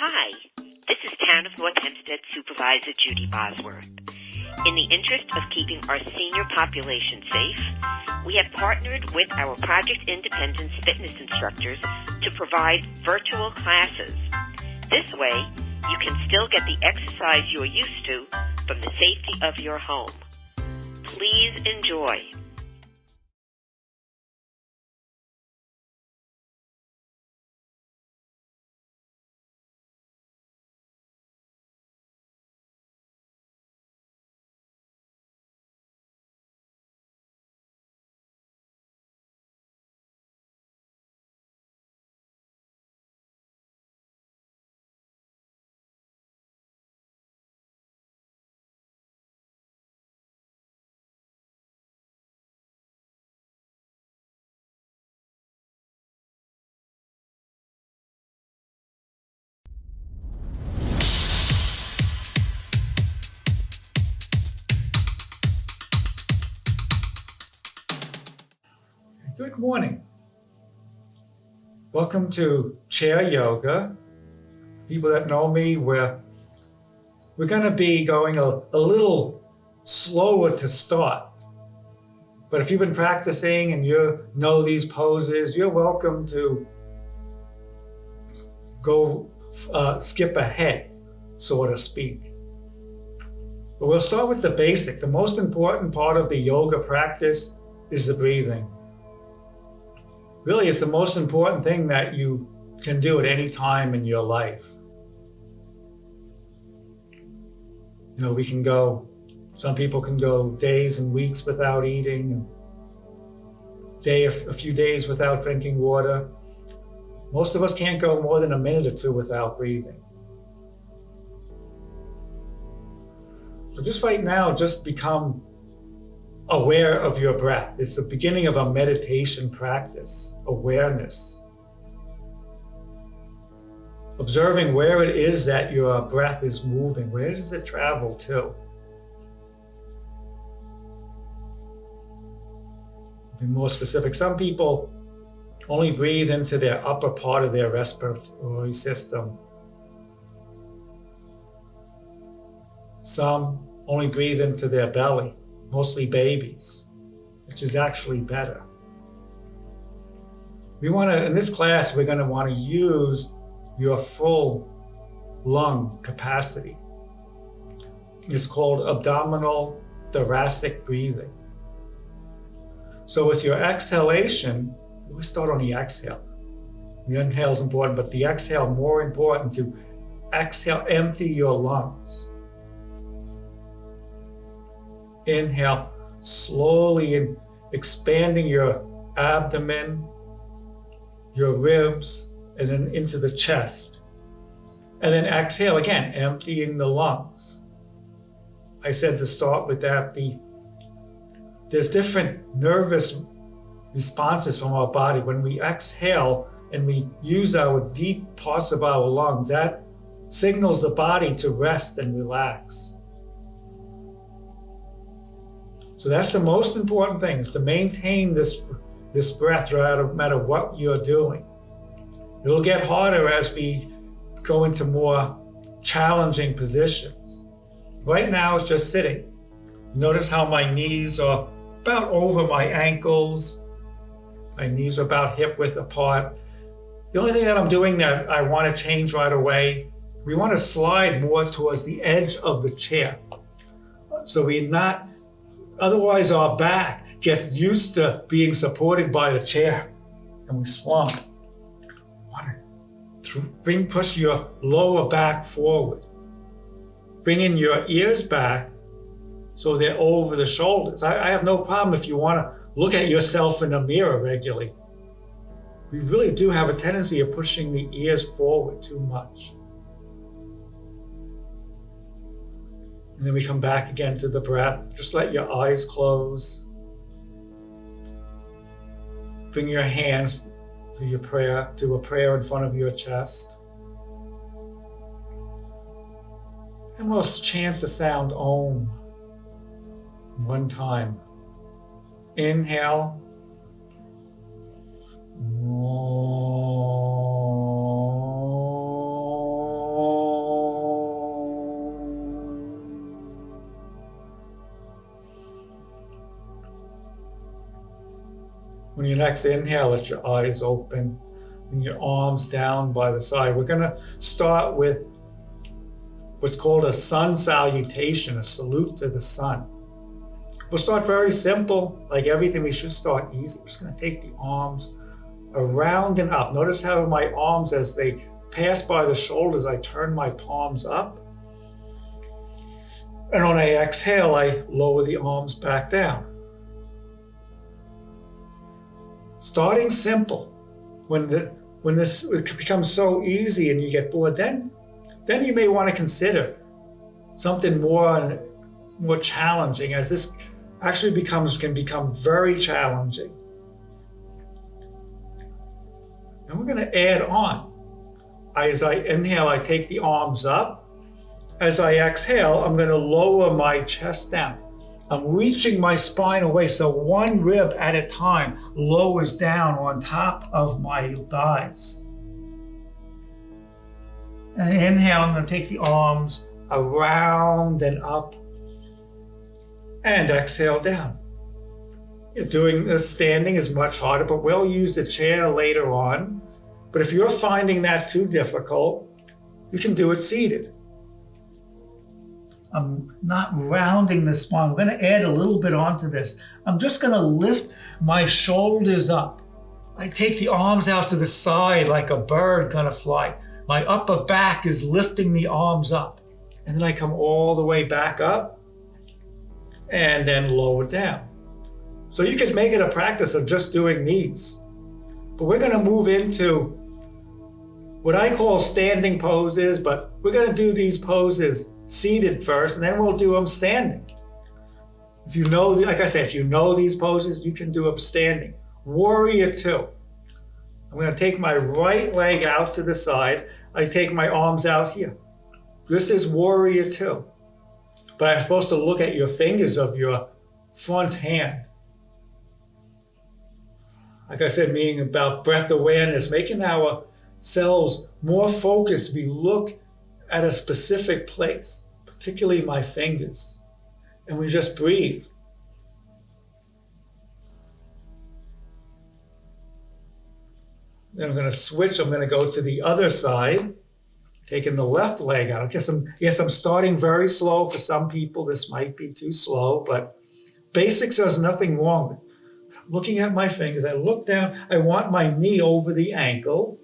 Hi, this is Town of North Hempstead Supervisor Judy Bosworth. In the interest of keeping our senior population safe, we have partnered with our Project Independence fitness instructors to provide virtual classes. This way, you can still get the exercise you're used to from the safety of your home. Please enjoy. Good morning. Welcome to Chair Yoga. People that know me, we're going to be going a little slower to start. But if you've been practicing and you know these poses, you're welcome to go skip ahead, so to speak. But we'll start with the basic. The most important part of the yoga practice is the breathing. Really, it's the most important thing that you can do at any time in your life. You know, some people can go days and weeks without eating, and a few days without drinking water. Most of us can't go more than a minute or two without breathing. So just right now, just become aware of your breath. It's the beginning of a meditation practice, awareness. Observing where it is that your breath is moving. Where does it travel to? To be more specific, some people only breathe into their upper part of their respiratory system. Some only breathe into their belly. Mostly babies, which is actually better. In this class, we're going to want to use your full lung capacity. It's called abdominal thoracic breathing. So with your exhalation, we start on the exhale. The inhale is important, but the exhale more important. To exhale, empty your lungs. Inhale, slowly expanding your abdomen, your ribs, and then into the chest. And then exhale again, emptying the lungs. I said to start with that, there's different nervous responses from our body. When we exhale and we use our deep parts of our lungs, that signals the body to rest and relax. So that's the most important thing, is to maintain this breath no matter what you're doing. It'll get harder as we go into more challenging positions. Right now it's just sitting. Notice how my knees are about over my ankles. My knees are about hip width apart. The only thing that I'm doing that I want to change right away, we want to slide more towards the edge of the chair. So otherwise our back gets used to being supported by the chair and we slump. Push your lower back forward. Bring in your ears back so they're over the shoulders. I have no problem if you want to look at yourself in the mirror regularly. We really do have a tendency of pushing the ears forward too much. And then we come back again to the breath. Just let your eyes close. Bring your hands to a prayer in front of your chest. And we'll chant the sound Om one time. Inhale. Om. When you next inhale, let your eyes open and your arms down by the side. We're going to start with what's called a sun salutation, a salute to the sun. We'll start very simple. Like everything, we should start easy. We're just going to take the arms around and up. Notice how my arms, as they pass by the shoulders, I turn my palms up. And when I exhale, I lower the arms back down. Starting simple. When this becomes so easy and you get bored, then you may want to consider something more challenging, as this actually can become very challenging. And we're going to add on. As I inhale, I take the arms up. As I exhale, I'm going to lower my chest down. I'm reaching my spine away, so one rib at a time lowers down on top of my thighs. And inhale, I'm going to take the arms around and up. And exhale down. Doing this standing is much harder, but we'll use the chair later on. But if you're finding that too difficult, you can do it seated. I'm not rounding the spine. We're going to add a little bit onto this. I'm just going to lift my shoulders up. I take the arms out to the side like a bird going to fly. My upper back is lifting the arms up. And then I come all the way back up and then lower down. So you could make it a practice of just doing these. But we're going to move into what I call standing poses, but we're going to do these poses seated first, and then we'll do them standing. If you know, like I said, if you know these poses, you can do them standing. Warrior Two. I'm going to take my right leg out to the side. I take my arms out here. This is Warrior Two. But I'm supposed to look at your fingers of your front hand. Like I said, meaning about breath awareness, making ourselves more focused. We look at a specific place, particularly my fingers, and we just breathe. Then I'm going to switch. I'm going to go to the other side, taking the left leg out. I guess I'm starting very slow. For some people, this might be too slow, but basics, there's nothing wrong with. Looking at my fingers, I look down. I want my knee over the ankle.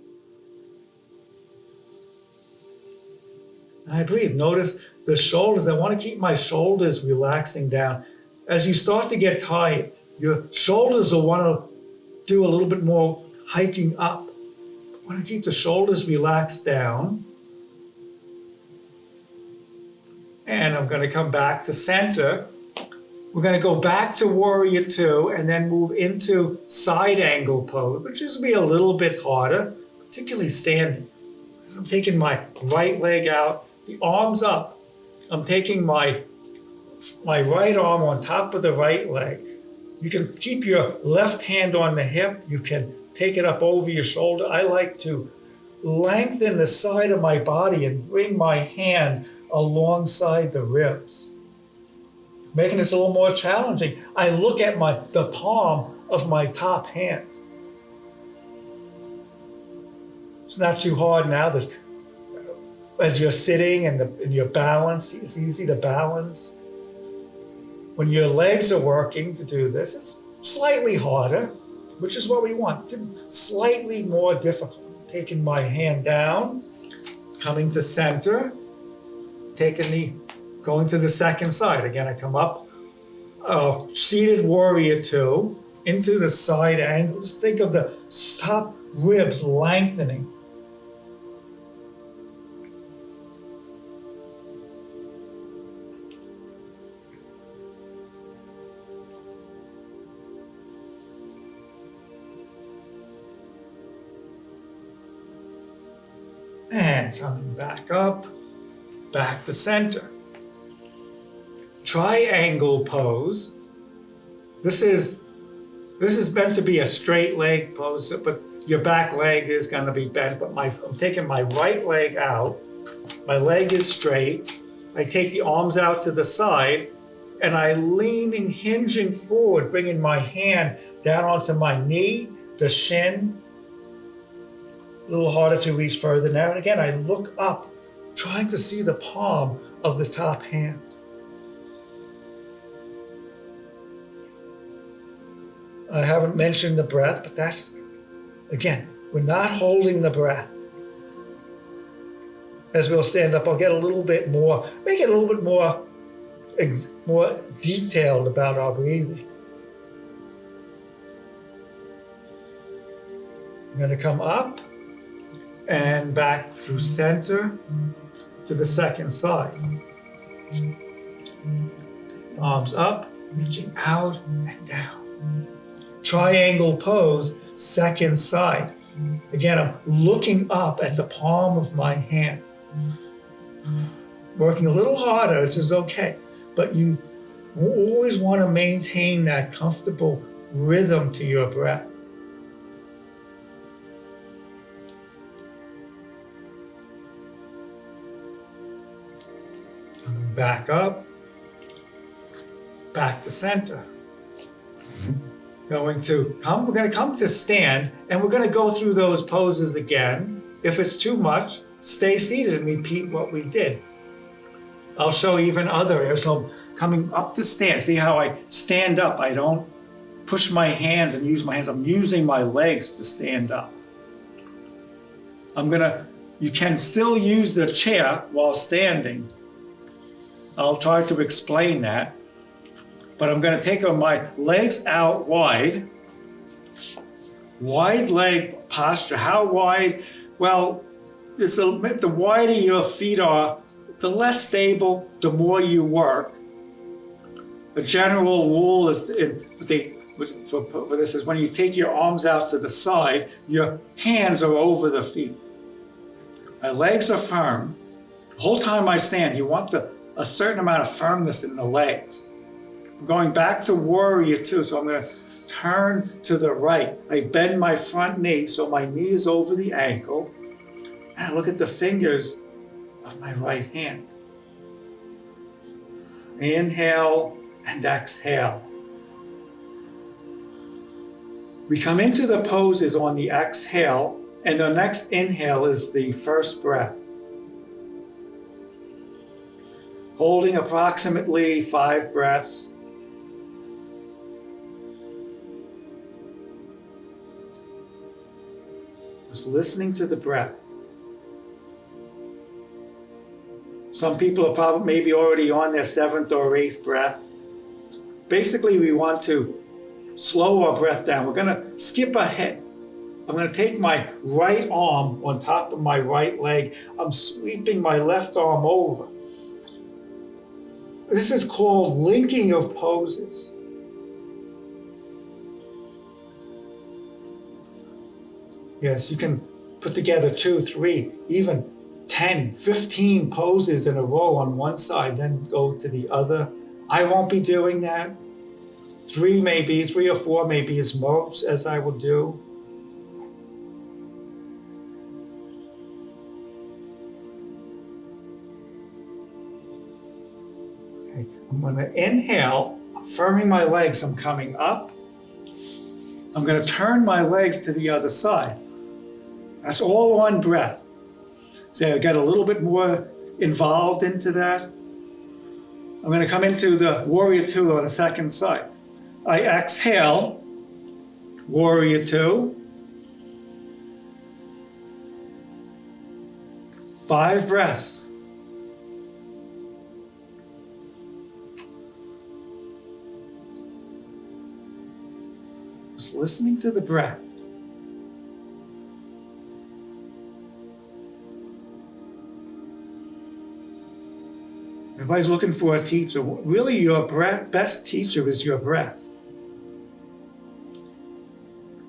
And I breathe. Notice the shoulders. I want to keep my shoulders relaxing down. As you start to get tired, your shoulders will want to do a little bit more hiking up. I want to keep the shoulders relaxed down. And I'm going to come back to center. We're going to go back to Warrior Two and then move into side angle pose, which is going to be a little bit harder, particularly standing. I'm taking my right leg out, the arms up. I'm taking my right arm on top of the right leg. You can keep your left hand on the hip. You can take it up over your shoulder. I like to lengthen the side of my body and bring my hand alongside the ribs. Making this a little more challenging, I look at the palm of my top hand. It's not too hard now that as you're sitting and you're balanced, it's easy to balance. When your legs are working to do this, it's slightly harder, which is what we want, slightly more difficult. Taking my hand down, coming to center, going to the second side. Again, I come up, seated Warrior Two, into the side angle. Just think of the top ribs lengthening. And coming back up, back to center. Triangle pose. This is meant to be a straight leg pose, but your back leg is going to be bent. But I'm taking my right leg out. My leg is straight. I take the arms out to the side, and I leaning, hinging forward, bringing my hand down onto my knee, the shin. A little harder to reach further now. And again, I look up, trying to see the palm of the top hand. I haven't mentioned the breath, but that's, again, we're not holding the breath. As we'll stand up, I'll get a little bit more, make it a little bit more detailed about our breathing. I'm going to come up and back through center to the second side. Arms up, reaching out and down. Triangle pose, second side. Again, I'm looking up at the palm of my hand. Working a little harder, which is okay. But you always want to maintain that comfortable rhythm to your breath. Back up, back to center. We're going to come to stand, and we're going to go through those poses again. If it's too much, stay seated and repeat what we did. I'll show even other areas. So coming up to stand, see how I stand up. I don't push my hands and use my hands. I'm using my legs to stand up. You can still use the chair while standing. I'll try to explain that. But I'm going to take my legs out wide. Wide leg posture. How wide? Well, the wider your feet are, the less stable, the more you work. The general rule is, for this is when you take your arms out to the side, your hands are over the feet. My legs are firm. The whole time I stand, you want a certain amount of firmness in the legs. I'm going back to Warrior Two, so I'm going to turn to the right. I bend my front knee, so my knee is over the ankle. And I look at the fingers of my right hand. Inhale and exhale. We come into the poses on the exhale, and the next inhale is the first breath. Holding approximately 5 breaths. Just listening to the breath. Some people are probably maybe already on their 7th or 8th breath. Basically, we want to slow our breath down. We're going to skip ahead. I'm going to take my right arm on top of my right leg. I'm sweeping my left arm over. This is called linking of poses. Yes, you can put together 2, 3, even 10, 15 poses in a row on one side, then go to the other. I won't be doing that. 3 or 4 may be as most as I will do. Okay, I'm going to inhale, firming my legs. I'm coming up. I'm going to turn my legs to the other side. That's all one breath. So I get a little bit more involved into that. I'm going to come into the Warrior Two on the second side. I exhale, Warrior Two. 5 breaths. Just listening to the breath. Everybody's looking for a teacher. Really, your best teacher is your breath.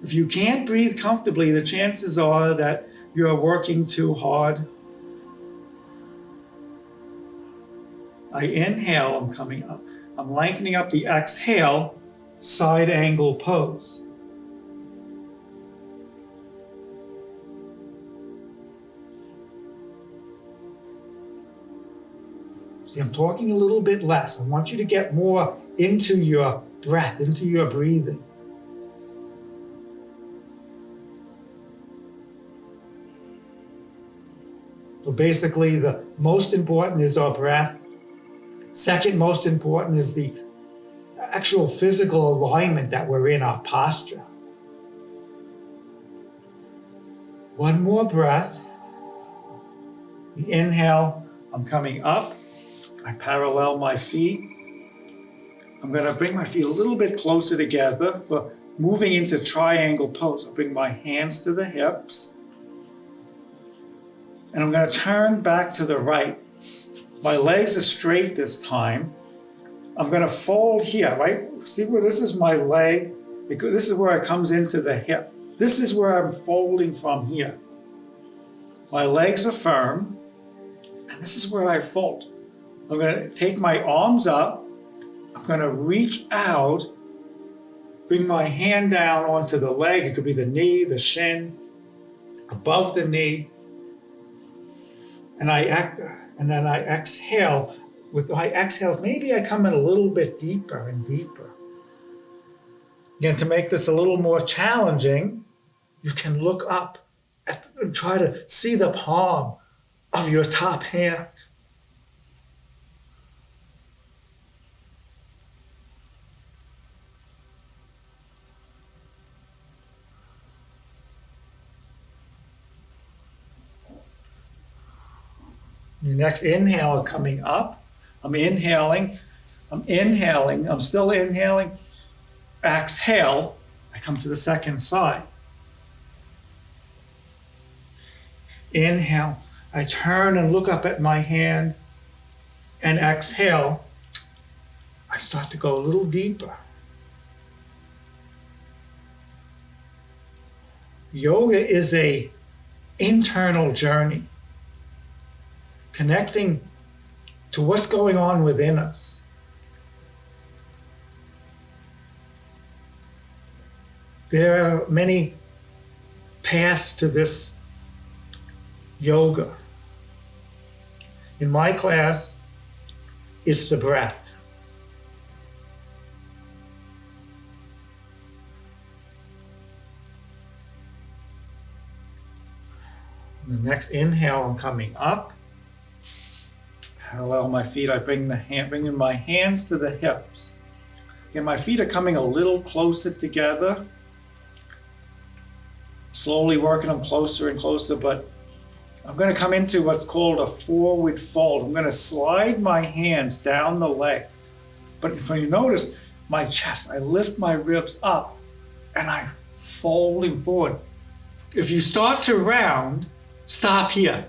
If you can't breathe comfortably, the chances are that you're working too hard. I inhale, I'm coming up. I'm lengthening up the exhale, side angle pose. See, I'm talking a little bit less. I want you to get more into your breath, into your breathing. So basically, the most important is our breath. Second most important is the actual physical alignment that we're in, our posture. One more breath. The inhale, I'm coming up. I parallel my feet. I'm going to bring my feet a little bit closer together for moving into triangle pose. I'll bring my hands to the hips. And I'm going to turn back to the right. My legs are straight this time. I'm going to fold here, right? See where this is my leg? This is where it comes into the hip. This is where I'm folding from here. My legs are firm. And this is where I fold. I'm going to take my arms up. I'm going to reach out, bring my hand down onto the leg. It could be the knee, the shin, above the knee. And then I exhale. With my exhales, maybe I come in a little bit deeper and deeper. Again, to make this a little more challenging, you can look up and try to see the palm of your top hand. Your next inhale coming up. I'm inhaling, I'm still inhaling. Exhale, I come to the second side. Inhale, I turn and look up at my hand, and exhale, I start to go a little deeper. Yoga is an internal journey, connecting to what's going on within us. There are many paths to this yoga. In my class, it's the breath. The next inhale, I'm coming up. Parallel my feet, I bring in my hands to the hips. Again, my feet are coming a little closer together. Slowly working them closer and closer, but I'm going to come into what's called a forward fold. I'm going to slide my hands down the leg. But if you notice my chest, I lift my ribs up and I'm folding forward. If you start to round, stop here.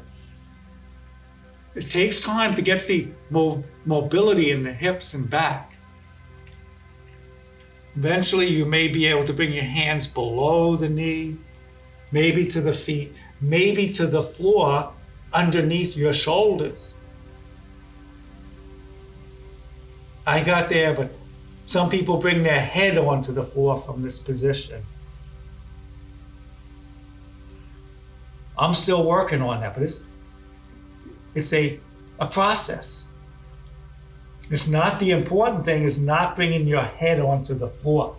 It takes time to get the mobility in the hips and back. Eventually, you may be able to bring your hands below the knee, maybe to the feet, maybe to the floor underneath your shoulders. I got there, but some people bring their head onto the floor from this position. I'm still working on that, but it's a process. It's not the important thing is not bringing your head onto the floor.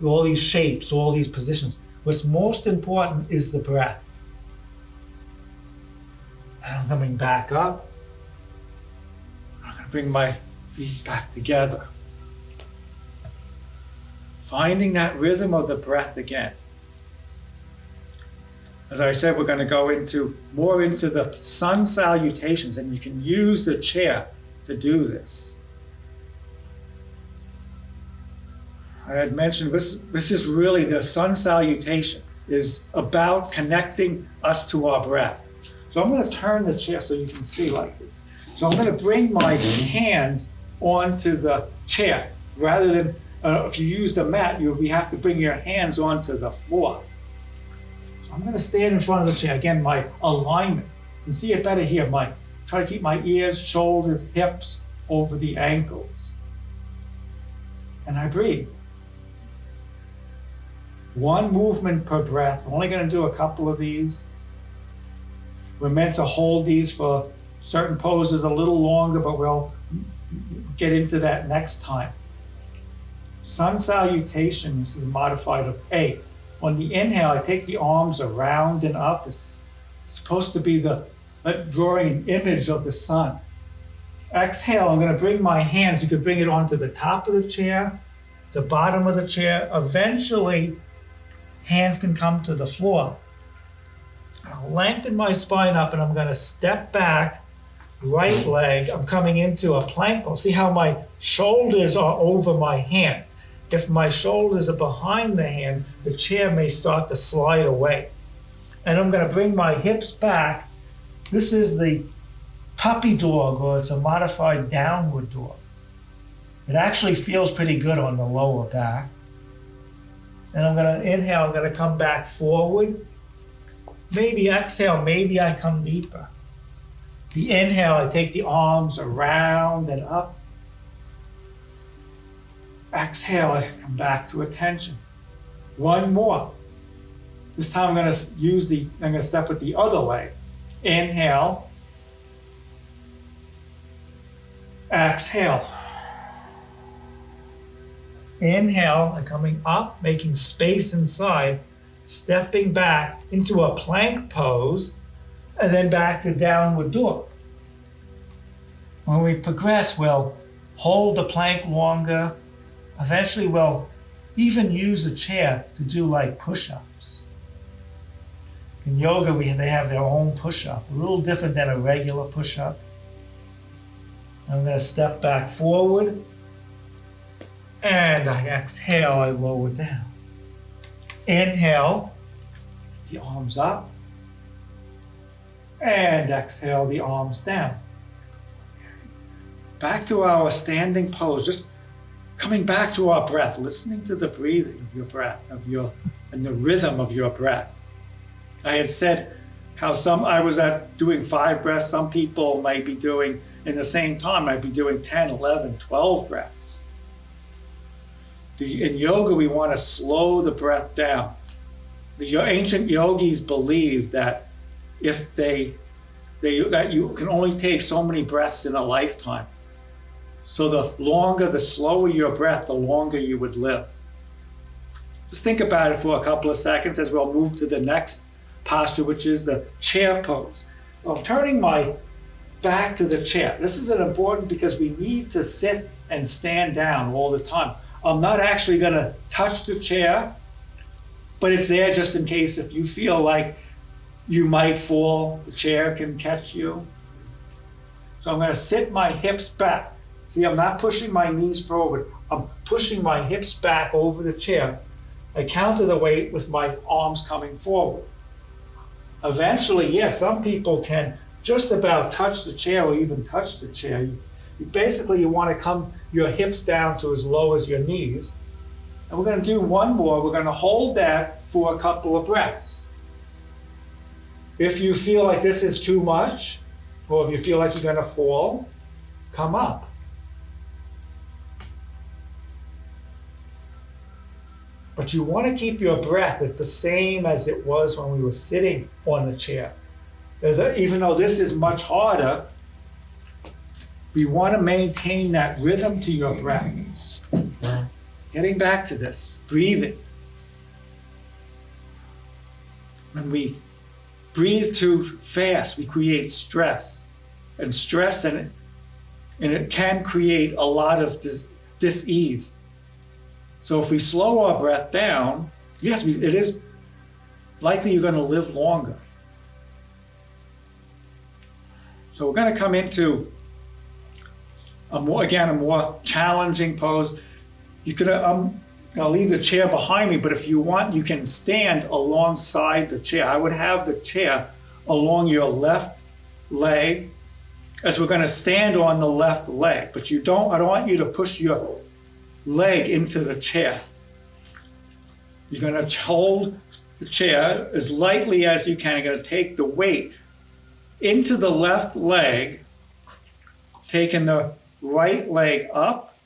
All these shapes, all these positions. What's most important is the breath. And I'm coming back up. I'm going to bring my feet back together. Finding that rhythm of the breath again. As I said, we're going to go more into the sun salutations, and you can use the chair to do this. I had mentioned this is really the sun salutation, is about connecting us to our breath. So I'm going to turn the chair so you can see like this. So I'm going to bring my hands onto the chair. Rather than, if you use the mat, we have to bring your hands onto the floor. I'm going to stand in front of the chair. Again, my alignment. You can see it better here. Try to keep my ears, shoulders, hips over the ankles. And I breathe. One movement per breath. I'm only going to do a couple of these. We're meant to hold these for Certain poses a little longer, but we'll get into that next time. Sun Salutation, this is modified of A. On the inhale, I take the arms around and up. It's supposed to be drawing an image of the sun. Exhale, I'm going to bring my hands. You could bring it onto the top of the chair, the bottom of the chair. Eventually, hands can come to the floor. I'll lengthen my spine up and I'm going to step back, right leg. I'm coming into a plank pose. See how my shoulders are over my hands. If my shoulders are behind the hands, the chair may start to slide away. And I'm going to bring my hips back. This is the puppy dog, or it's a modified downward dog. It actually feels pretty good on the lower back. And I'm going to inhale, I'm going to come back forward. Maybe exhale, maybe I come deeper. The inhale, I take the arms around and up. Exhale, I come back to attention. One more. This time I'm going to step with the other leg. Inhale. Exhale. Inhale, I'm coming up, making space inside, stepping back into a plank pose, and then back to downward dog. When we progress, we'll hold the plank longer. Eventually, we'll even use a chair to do like push-ups. In yoga, they have their own push-up, a little different than a regular push-up. I'm going to step back forward, and I exhale, I lower down. Inhale, the arms up, and exhale, the arms down. Back to our standing pose, just coming back to our breath, listening to the breathing of your breath, and the rhythm of your breath. I had said how I was doing 5 breaths. Some people might be doing, in the same time, might be doing 10, 11, 12 breaths. In yoga, we want to slow the breath down. The ancient yogis believed that that you can only take so many breaths in a lifetime. So the slower your breath, the longer you would live. Just think about it for a couple of seconds as we'll move to the next posture, which is the chair pose. I'm turning my back to the chair. This is important because we need to sit and stand down all the time. I'm not actually going to touch the chair, but it's there just in case if you feel like you might fall, the chair can catch you. So I'm going to sit my hips back. See, I'm not pushing my knees forward. I'm pushing my hips back over the chair. I counter the weight with my arms coming forward. Eventually, yes, some people can just about touch the chair or even touch the chair. You want to come your hips down to as low as your knees. And we're going to do one more. We're going to hold that for a couple of breaths. If you feel like this is too much, or if you feel like you're going to fall, come up. But you want to keep your breath at the same as it was when we were sitting on the chair. Even though this is much harder, we want to maintain that rhythm to your breath. Getting back to this, breathing. When we breathe too fast, we create stress. And stress, and it can create a lot of dis-ease. So if we slow our breath down, yes, it is likely you're going to live longer. So we're going to come into a more challenging pose. You could, I'll leave the chair behind me, but if you want, you can stand alongside the chair. I would have the chair along your left leg, as we're going to stand on the left leg. But I don't want you to push your leg into the chair. You're going to hold the chair as lightly as you can. You're going to take the weight into the left leg, taking the right leg up.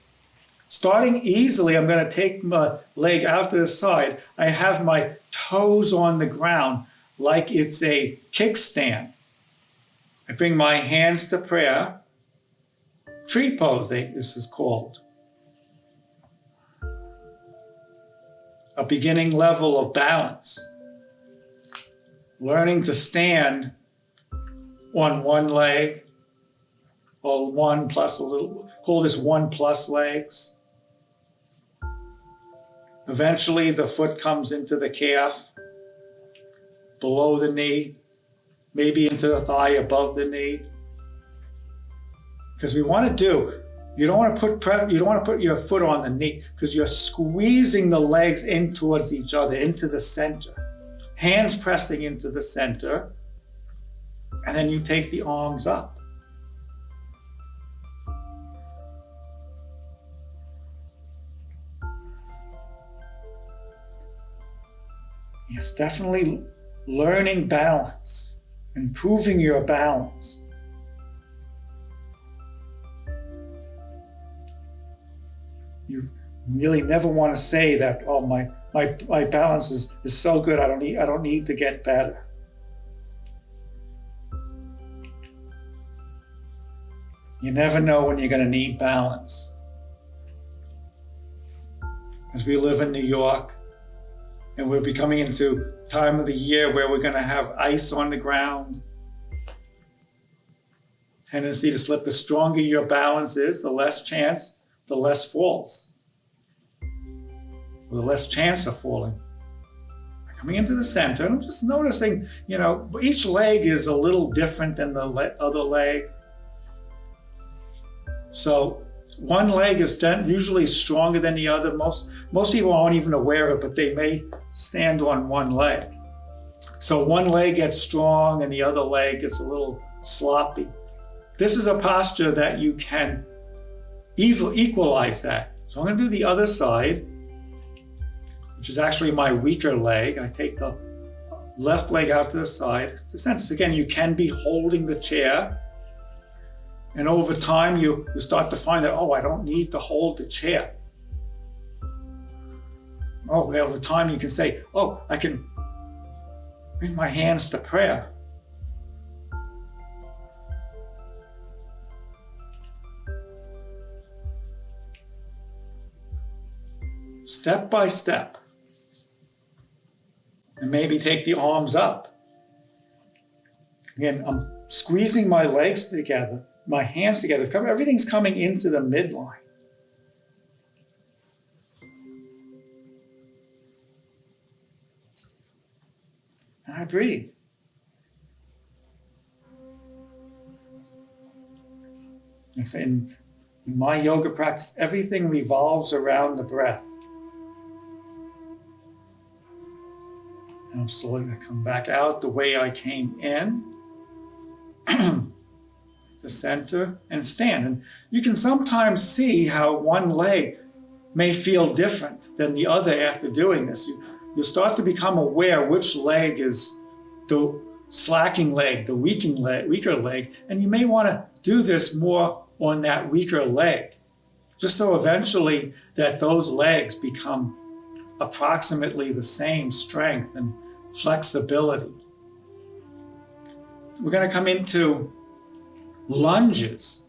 Starting easily, I'm going to take my leg out to the side. I have my toes on the ground like it's a kickstand. I bring my hands to prayer. Tree pose, this is called. A beginning level of balance. Learning to stand on one leg, or one plus a little, call this 1+ legs. Eventually the foot comes into the calf, below the knee, maybe into the thigh above the knee. Because you don't want to put your foot on the knee because you're squeezing the legs in towards each other, into the center. Hands pressing into the center, and then you take the arms up. Yes, definitely learning balance, improving your balance. You really never want to say that, oh, my balance is so good, I don't need to get better. You never know when you're going to need balance. As we live in New York, and we're becoming into time of the year where we're going to have ice on the ground, tendency to slip. The stronger your balance is, the less chance, the less falls. Or the less chance of falling. Coming into the center, and I'm just noticing, each leg is a little different than the other leg. So one leg is usually stronger than the other. Most people aren't even aware of it, but they may stand on one leg. So one leg gets strong and the other leg gets a little sloppy. This is a posture that you can equalize that. So I'm going to do the other side, which is actually my weaker leg. I take the left leg out to the side. To sense, again, you can be holding the chair. And over time, you start to find that, I don't need to hold the chair. Over time you can say, I can bring my hands to prayer. Step by step. And maybe take the arms up. Again, I'm squeezing my legs together, my hands together. Everything's coming into the midline. And I breathe. In my yoga practice, everything revolves around the breath. And I'm slowly going to come back out the way I came in, the center, and stand. And you can sometimes see how one leg may feel different than the other after doing this. You start to become aware which leg is the slacking leg, the weaker leg, and you may want to do this more on that weaker leg, just so eventually that those legs become approximately the same strength and flexibility. We're going to come into lunges.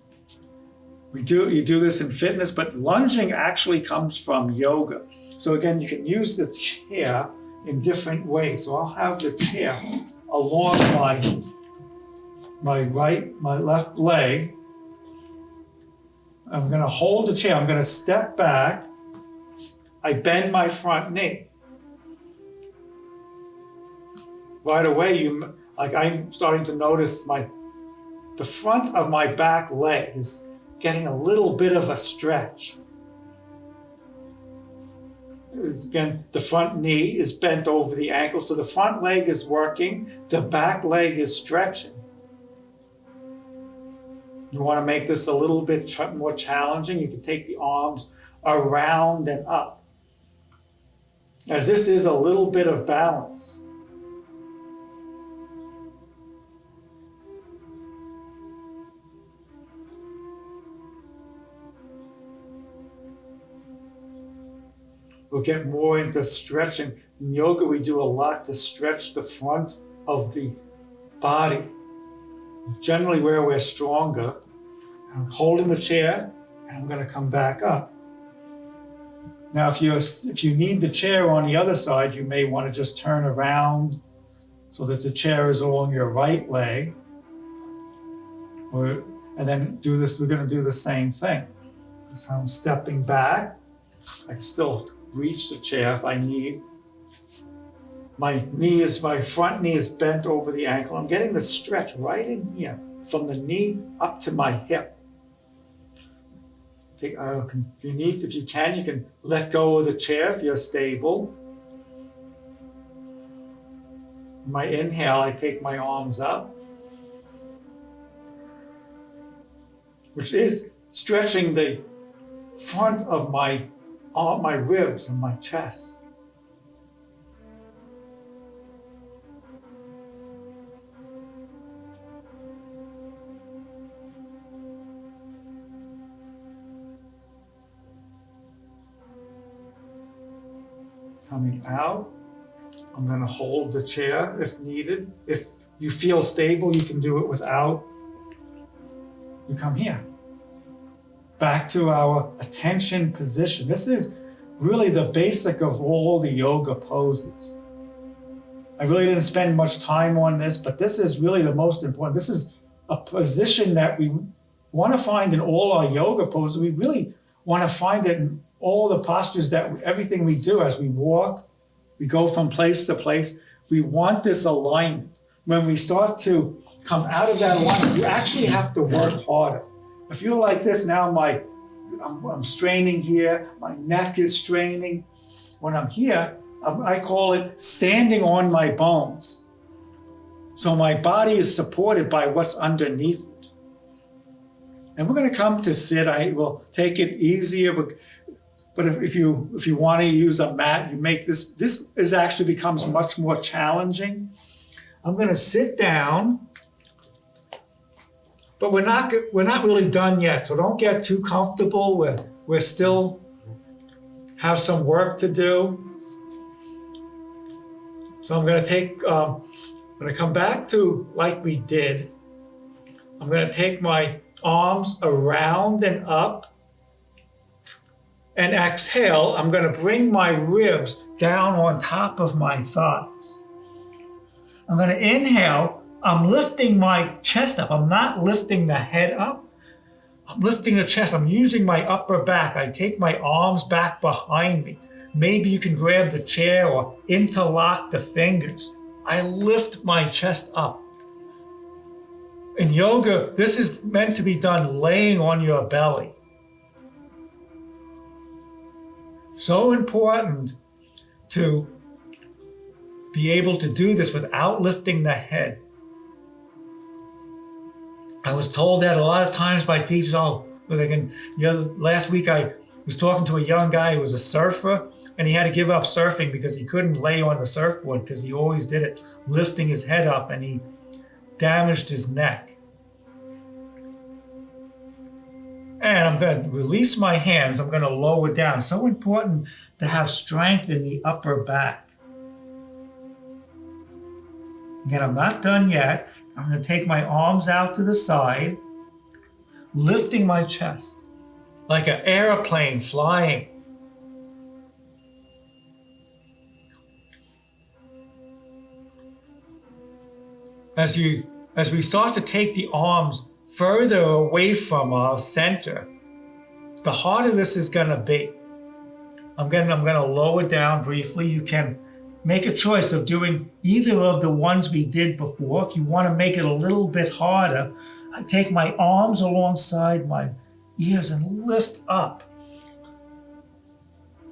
You do this in fitness, but lunging actually comes from yoga. So again, you can use the chair in different ways. So I'll have the chair along my left leg. I'm going to hold the chair. I'm going to step back. I bend my front knee. Right away, I'm starting to notice the front of my back leg is getting a little bit of a stretch. Again, the front knee is bent over the ankle, so the front leg is working, the back leg is stretching. You want to make this a little bit more challenging. You can take the arms around and up, as this is a little bit of balance. We'll get more into stretching. In yoga, we do a lot to stretch the front of the body. generally where we're stronger. I'm holding the chair, and I'm going to come back up. Now, if you need the chair on the other side, you may want to just turn around so that the chair is along your right leg. And then do this. We're going to do the same thing. So I'm stepping back. I can still reach the chair if I need. My front knee is bent over the ankle. I'm getting the stretch right in here from the knee up to my hip. If you can, you can let go of the chair if you're stable. My inhale, I take my arms up, which is stretching the front of my ribs and my chest. Coming out, I'm going to hold the chair if needed. If you feel stable, you can do it without. You come here. Back to our attention position. This is really the basic of all the yoga poses. I really didn't spend much time on this, but this is really the most important. This is a position that we want to find in all our yoga poses. We really want to find it in all the postures, that everything we do as we walk, we go from place to place. We want this alignment. When we start to come out of that alignment, you actually have to work harder. If you're like this now, I'm straining here, my neck is straining. When I'm here, I call it standing on my bones. So my body is supported by what's underneath it. And we're going to come to sit. I will take it easier. But if you want to use a mat, you make this. This actually becomes much more challenging. I'm going to sit down, but we're not really done yet. So don't get too comfortable. We're still have some work to do. So I'm going to come back to like we did. I'm going to take my arms around and up. And exhale, I'm going to bring my ribs down on top of my thighs. I'm going to inhale. I'm lifting my chest up. I'm not lifting the head up. I'm lifting the chest. I'm using my upper back. I take my arms back behind me. Maybe you can grab the chair or interlock the fingers. I lift my chest up. In yoga, this is meant to be done laying on your belly. So important to be able to do this without lifting the head. I was told that a lot of times by teachers. Last week I was talking to a young guy who was a surfer, and he had to give up surfing because he couldn't lay on the surfboard because he always did it lifting his head up, and he damaged his neck. And I'm going to release my hands. I'm going to lower down. So important to have strength in the upper back. Again, I'm not done yet. I'm going to take my arms out to the side, lifting my chest like an airplane flying. As we start to take the arms further away from our center, the harder this is going to be. I'm going to lower down briefly. You can make a choice of doing either of the ones we did before. If you want to make it a little bit harder, I take my arms alongside my ears and lift up.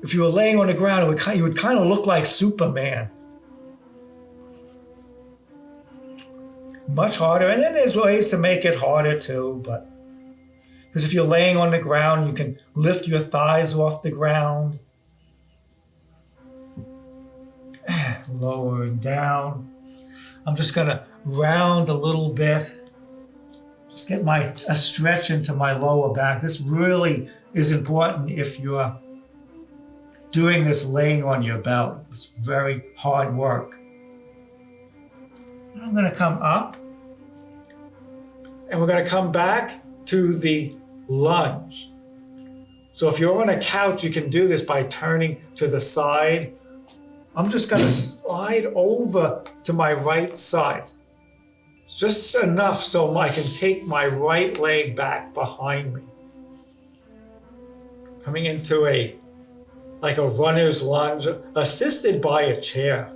If you were laying on the ground, you would kind of look like Superman. Much harder. And then there's ways to make it harder too, because if you're laying on the ground, you can lift your thighs off the ground. Lowering down. I'm just going to round a little bit. Just get a stretch into my lower back. This really is important if you're doing this laying on your belly. It's very hard work. I'm going to come up. And we're going to come back to the lunge. So if you're on a couch, you can do this by turning to the side. I'm just going to slide over to my right side. Just enough so I can take my right leg back behind me. Coming into like a runner's lunge, assisted by a chair.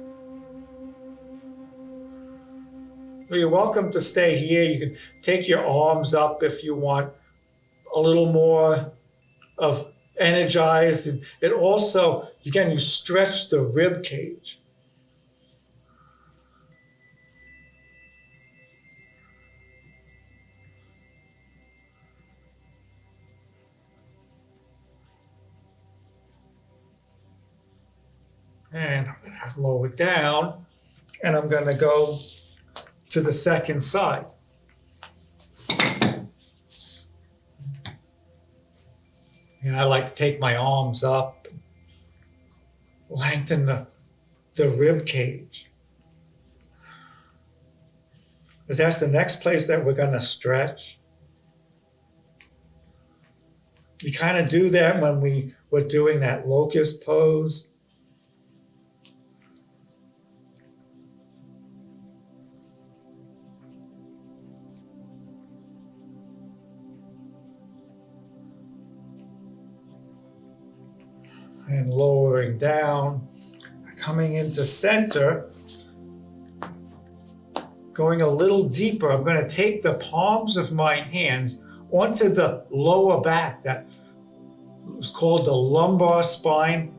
Well, you're welcome to stay here. You can take your arms up if you want a little more of energized. It also, again, you stretch the rib cage. And I'm going to lower it down, and I'm going to go to the second side. And I like to take my arms up, lengthen the rib cage. Because that's the next place that we're going to stretch. We kind of do that when we were doing that locust pose. And lowering down, coming into center, going a little deeper. I'm going to take the palms of my hands onto the lower back, that was called the lumbar spine.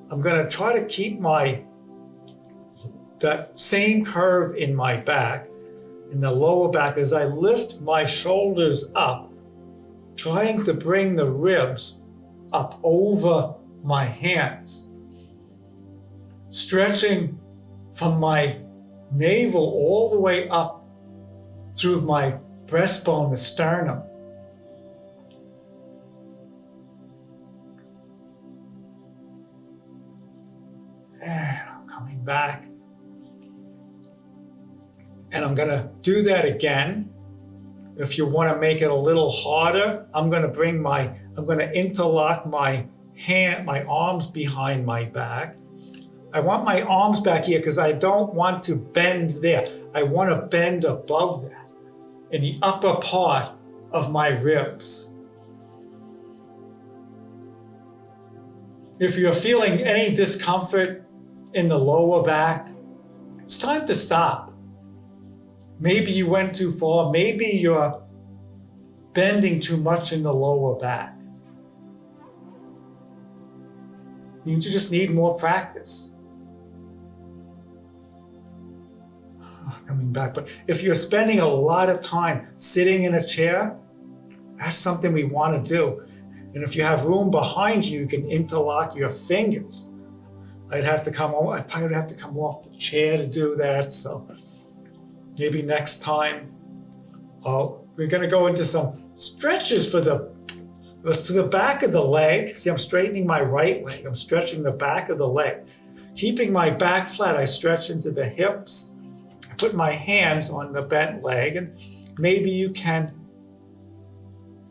I'm going to try to keep that same curve in my back, in the lower back, as I lift my shoulders up, trying to bring the ribs up over my hands, stretching from my navel all the way up through my breastbone, the sternum. And I'm coming back. And I'm going to do that again. If you want to make it a little harder, I'm going to interlock my arms behind my back. I want my arms back here because I don't want to bend there. I want to bend above that, in the upper part of my ribs. If you're feeling any discomfort in the lower back, it's time to stop. Maybe you went too far. Maybe you're bending too much in the lower back. You just need more practice. Coming back. But if you're spending a lot of time sitting in a chair, that's something we want to do. And if you have room behind you, you can interlock your fingers. I probably would have to come off the chair to do that. So maybe next time, we're going to go into some stretches for the back of the leg. See, I'm straightening my right leg. I'm stretching the back of the leg. Keeping my back flat, I stretch into the hips. I put my hands on the bent leg, and maybe you can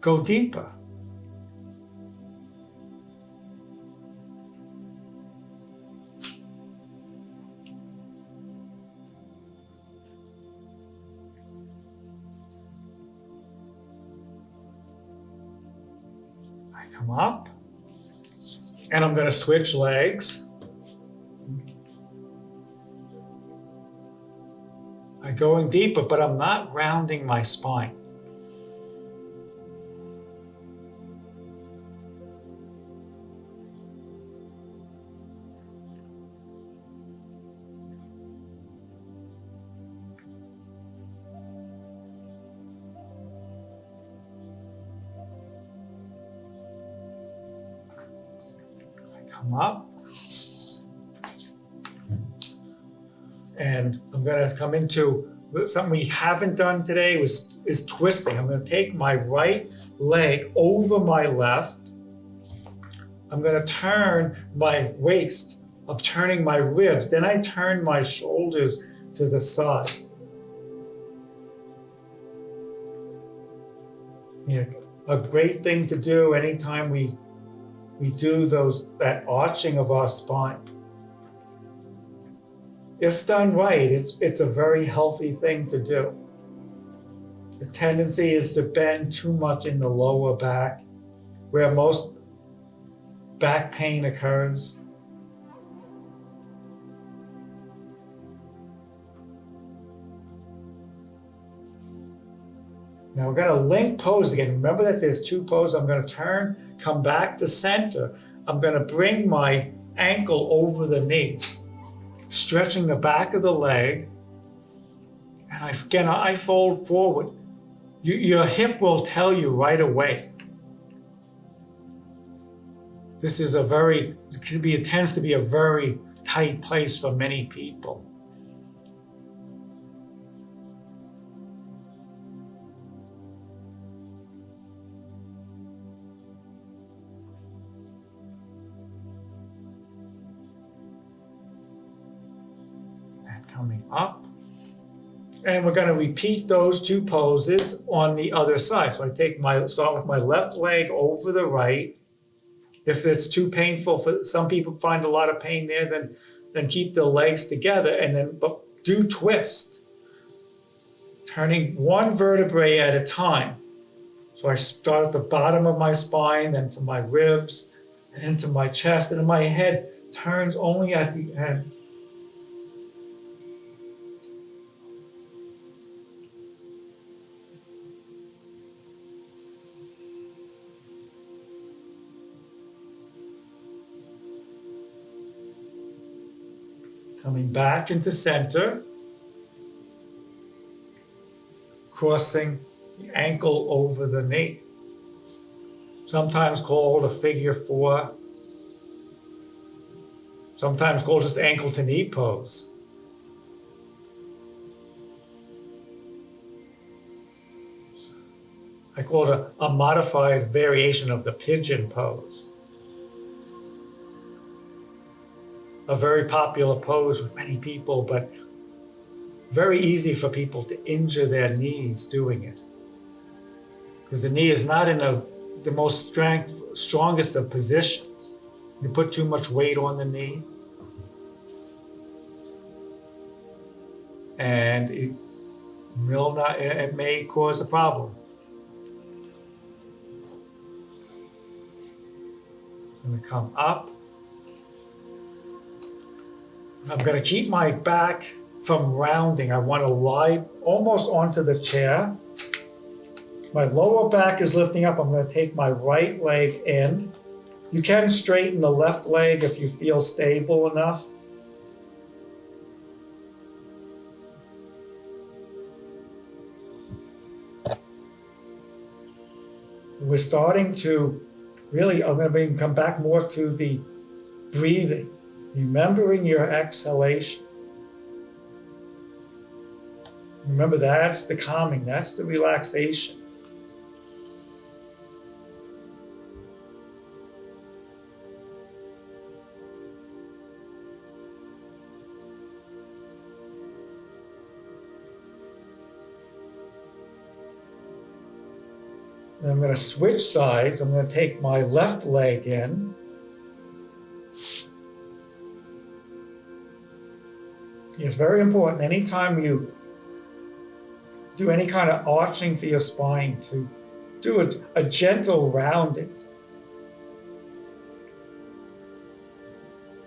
go deeper. Come up, and I'm going to switch legs. I'm going deeper, but I'm not rounding my spine. Come up, and I'm going to come into something we haven't done today is twisting. I'm going to take my right leg over my left. I'm going to turn my waist. I'm turning my ribs. Then I turn my shoulders to the side. Yeah, a great thing to do anytime we do that arching of our spine. If done right, it's a very healthy thing to do. The tendency is to bend too much in the lower back, where most back pain occurs. Now we're going to link pose again. Remember that there's two poses. I'm going to turn, come back to center. I'm going to bring my ankle over the knee, stretching the back of the leg. And I fold forward. Your hip will tell you right away. This is it tends to be a very tight place for many people. And coming up. And we're going to repeat those two poses on the other side. So I start with my left leg over the right. If it's too painful, for some people find a lot of pain there, then keep the legs together and then do twist. Turning one vertebrae at a time. So I start at the bottom of my spine, then to my ribs, and to my chest, and my head turns only at the end. Coming back into center, crossing the ankle over the knee. Sometimes called a figure four, sometimes called just ankle to knee pose. I call it a modified variation of the pigeon pose. A very popular pose with many people, but very easy for people to injure their knees doing it. Because the knee is not in the most strongest of positions. You put too much weight on the knee, and it may cause a problem. I'm going to come up. I'm going to keep my back from rounding. I want to lie almost onto the chair. My lower back is lifting up. I'm going to take my right leg in. You can straighten the left leg if you feel stable enough. We're starting to I'm going to come back more to the breathing. Remembering your exhalation. Remember, that's the calming, that's the relaxation. And I'm going to switch sides. I'm going to take my left leg in. It's very important anytime you do any kind of arching for your spine to do a gentle rounding.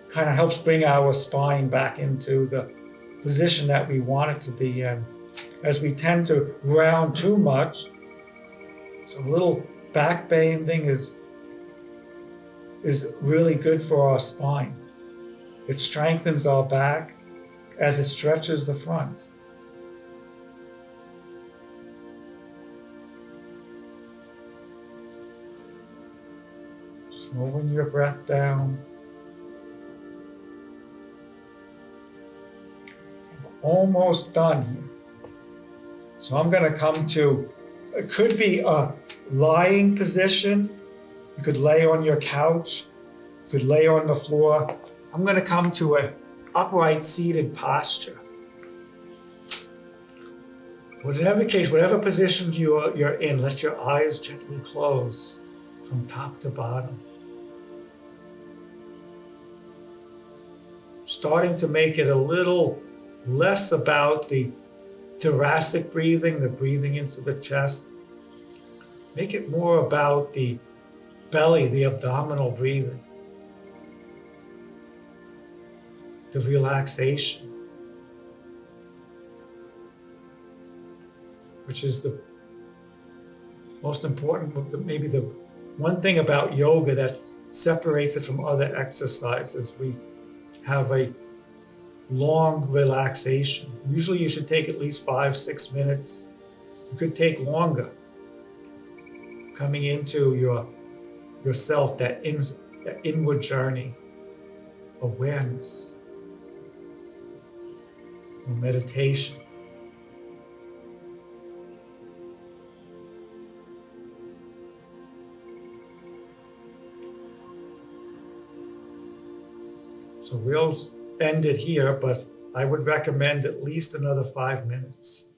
Kind of helps bring our spine back into the position that we want it to be in. As we tend to round too much, so a little back bending is really good for our spine. It strengthens our back as it stretches the front. Slowing your breath down. We're almost done here. So I'm going to come to, it could be a lying position. You could lay on your couch. You could lay on the floor. I'm going to come to a upright seated posture. Whatever case, whatever position you're in, let your eyes gently close from top to bottom. Starting to make it a little less about the thoracic breathing, the breathing into the chest. Make it more about the belly, the abdominal breathing, the relaxation, which is the most important, maybe the one thing about yoga that separates it from other exercises. We have a long relaxation. Usually you should take at least 5-6 minutes. You could take longer. Coming into yourself, that inward journey, awareness, or meditation. So we'll end it here, but I would recommend at least another 5 minutes.